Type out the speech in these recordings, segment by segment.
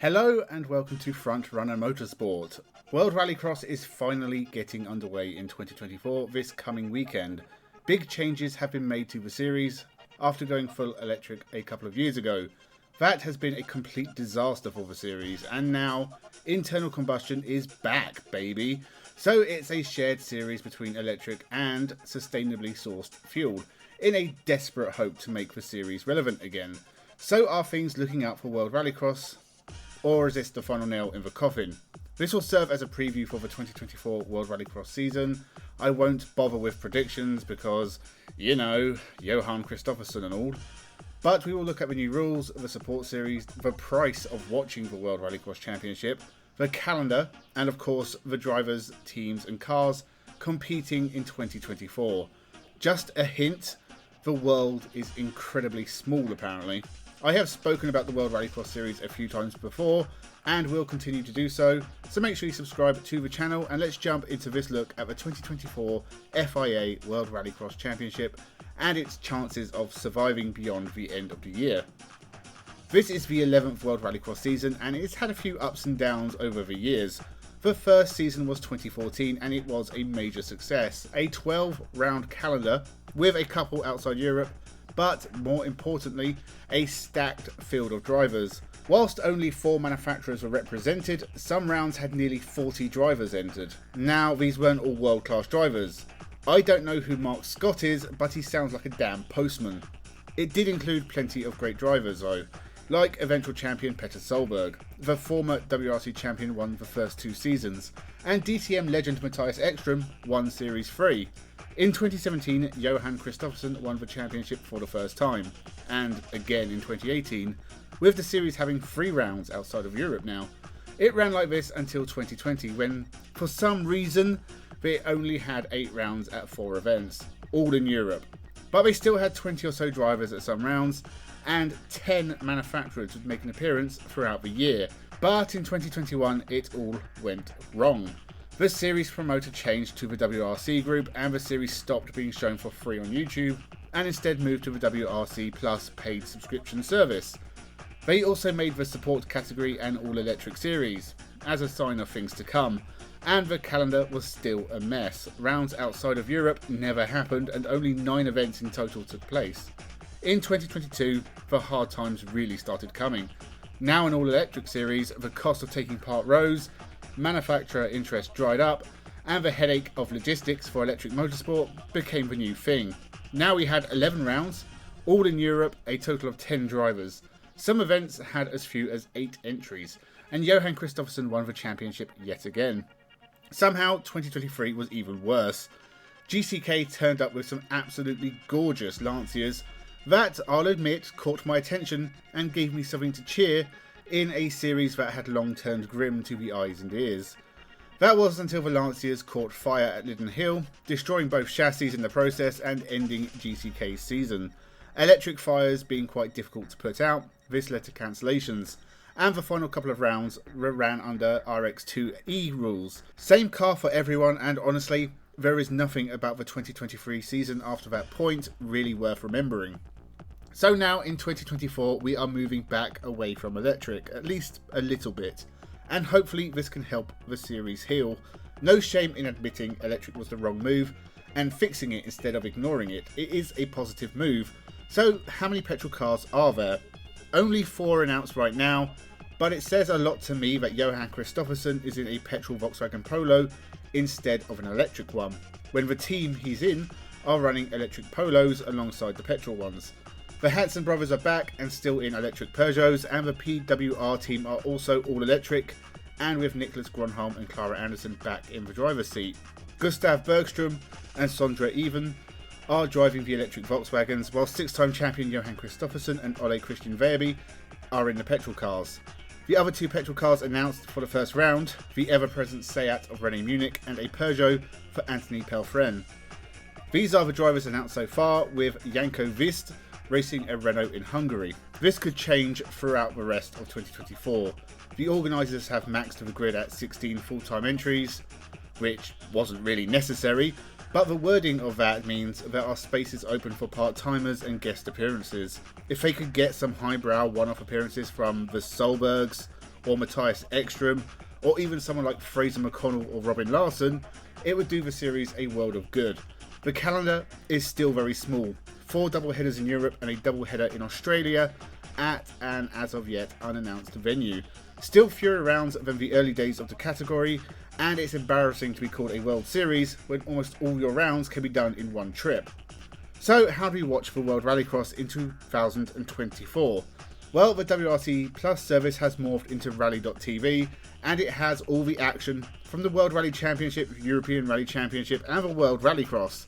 Hello and welcome to Frontrunner Motorsport. World Rallycross is finally getting underway in 2024 this coming weekend. Big changes have been made to the series after going full electric a couple of years ago. That has been a complete disaster for the series, and now internal combustion is back, baby. So it's a shared series between electric and sustainably sourced fuel in a desperate hope to make the series relevant again. So are things looking out for World Rallycross? Or is this the final nail in the coffin? This will serve as a preview for the 2024 World Rallycross season. I won't bother with predictions because, you know, Johan, Kristoffersson and all. But we will look at the new rules, the support series, the price of watching the World Rallycross Championship, the calendar, and of course the drivers, teams and cars competing in 2024. Just a hint, the world is incredibly small apparently. I have spoken about the World Rallycross series a few times before and will continue to do so make sure you subscribe to the channel and let's jump into this look at the 2024 FIA World Rallycross Championship and its chances of surviving beyond the end of the year. This is the 11th World Rallycross season and it's had a few ups and downs over the years. The first season was 2014 and it was a major success, a 12-round calendar with a couple outside Europe, but more importantly, a stacked field of drivers. Whilst only 4 manufacturers were represented, some rounds had nearly 40 drivers entered. Now, these weren't all world-class drivers. I don't know who Mark Scott is, but he sounds like a damn postman. It did include plenty of great drivers though, like eventual champion Petrol. The former WRC champion won the first 2 seasons, and DTM legend Matthias Ekstrom won Series 3. In 2017, Johan Kristoffersson won the championship for the first time, and again in 2018, with the series having 3 rounds outside of Europe now. It ran like this until 2020, when, for some reason, they only had 8 rounds at 4 events, all in Europe. But they still had 20 or so drivers at some rounds, and 10 manufacturers would make an appearance throughout the year. But in 2021, it all went wrong. The series promoter changed to the WRC group and the series stopped being shown for free on YouTube and instead moved to the WRC Plus paid subscription service. They also made the support category an all-electric series, as a sign of things to come, and the calendar was still a mess. Rounds outside of Europe never happened and only 9 events in total took place. In 2022, the hard times really started coming. Now an all-electric series, the cost of taking part rose, manufacturer interest dried up, and the headache of logistics for electric motorsport became the new thing. Now we had 11 rounds, all in Europe, a total of 10 drivers. Some events had as few as 8 entries, and Johan Kristoffersson won the championship yet again. Somehow 2023 was even worse. GCK turned up with some absolutely gorgeous Lancias that, I'll admit, caught my attention and gave me something to cheer in a series that had long turned grim to the eyes and ears. That was until the Lancias caught fire at Linden Hill, destroying both chassis in the process and ending GCK's season. Electric fires being quite difficult to put out, this led to cancellations, and the final couple of rounds ran under RX2E rules. Same car for everyone, and honestly, there is nothing about the 2023 season after that point really worth remembering. So now in 2024 we are moving back away from electric, at least a little bit, and hopefully this can help the series heal. No shame in admitting electric was the wrong move and fixing it instead of ignoring it. It is a positive move. So how many petrol cars are there? Only 4 announced right now, but it says a lot to me that Johan Kristoffersson is in a petrol Volkswagen Polo instead of an electric one, when the team he's in are running electric Polos alongside the petrol ones. The Hansen brothers are back and still in electric Peugeots, and the PWR team are also all electric, and with Nicholas Gronholm and Clara Anderson back in the driver's seat. Gustav Bergström and Sondre Even are driving the electric Volkswagens, while 6-time champion Johan Kristoffersson and Ole Christian Wehrby are in the petrol cars. The other 2 petrol cars announced for the first round, the ever-present Seat of René Munich and a Peugeot for Anthony Pelfren. These are the drivers announced so far, with Janko Vist racing a Renault in Hungary. This could change throughout the rest of 2024. The organisers have maxed the grid at 16 full-time entries, which wasn't really necessary, but the wording of that means there are spaces open for part-timers and guest appearances. If they could get some highbrow one-off appearances from the Solbergs or Matthias Ekstrom, or even someone like Fraser McConnell or Robin Larson, it would do the series a world of good. The calendar is still very small. 4 doubleheaders in Europe and a doubleheader in Australia at an as of yet unannounced venue. Still fewer rounds than the early days of the category, and it's embarrassing to be called a World Series when almost all your rounds can be done in one trip. So how do we watch for World Rallycross in 2024? Well, the WRC Plus service has morphed into Rally.tv, and it has all the action from the World Rally Championship, European Rally Championship and the World Rallycross.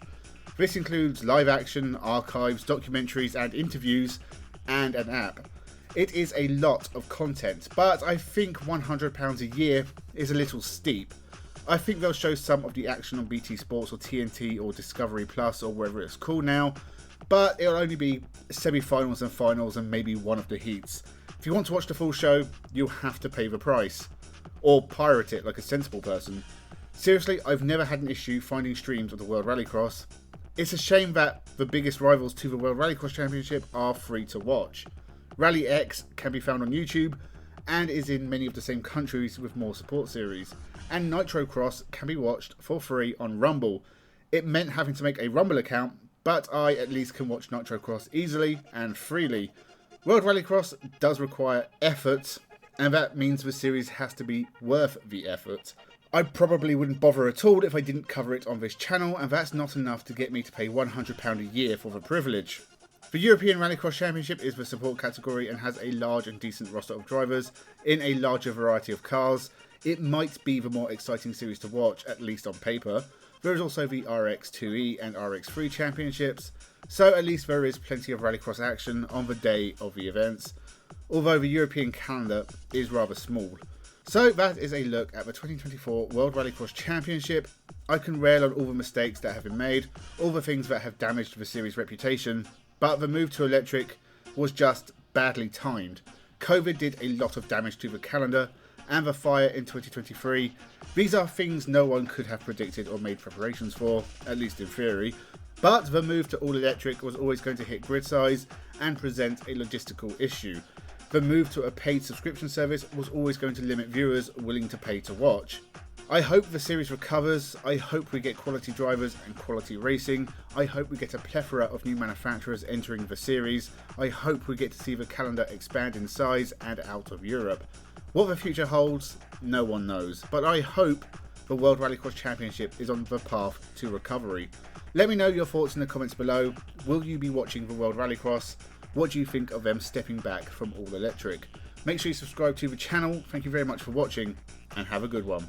This includes live action, archives, documentaries and interviews, and an app. It is a lot of content, but I think £100 a year is a little steep. I think they'll show some of the action on BT Sports or TNT or Discovery Plus or wherever it's called now, but it'll only be semi-finals and finals and maybe one of the heats. If you want to watch the full show, you'll have to pay the price. Or pirate it like a sensible person. Seriously, I've never had an issue finding streams of the World Rallycross. It's a shame that the biggest rivals to the World Rallycross Championship are free to watch. Rally X can be found on YouTube and is in many of the same countries with more support series. And Nitro Cross can be watched for free on Rumble. It meant having to make a Rumble account, but I at least can watch Nitro Cross easily and freely. World Rallycross does require effort, and that means the series has to be worth the effort. I probably wouldn't bother at all if I didn't cover it on this channel, and that's not enough to get me to pay £100 a year for the privilege. The European Rallycross Championship is the support category and has a large and decent roster of drivers in a larger variety of cars. It might be the more exciting series to watch, at least on paper. There is also the RX2E and RX3 championships, so at least there is plenty of Rallycross action on the day of the events, although the European calendar is rather small. So that is a look at the 2024 World Rallycross Championship. I can rail on all the mistakes that have been made, all the things that have damaged the series' reputation, but the move to electric was just badly timed. COVID did a lot of damage to the calendar, and the fire in 2023. These are things no one could have predicted or made preparations for, at least in theory. But the move to all electric was always going to hit grid size and present a logistical issue. The move to a paid subscription service was always going to limit viewers willing to pay to watch. I hope the series recovers. I hope we get quality drivers and quality racing. I hope we get a plethora of new manufacturers entering the series. I hope we get to see the calendar expand in size and out of Europe. What the future holds, no one knows, but I hope the World Rallycross Championship is on the path to recovery. Let me know your thoughts in the comments below. Will you be watching the World Rallycross? What do you think of them stepping back from all electric? Make sure you subscribe to the channel. Thank you very much for watching and have a good one.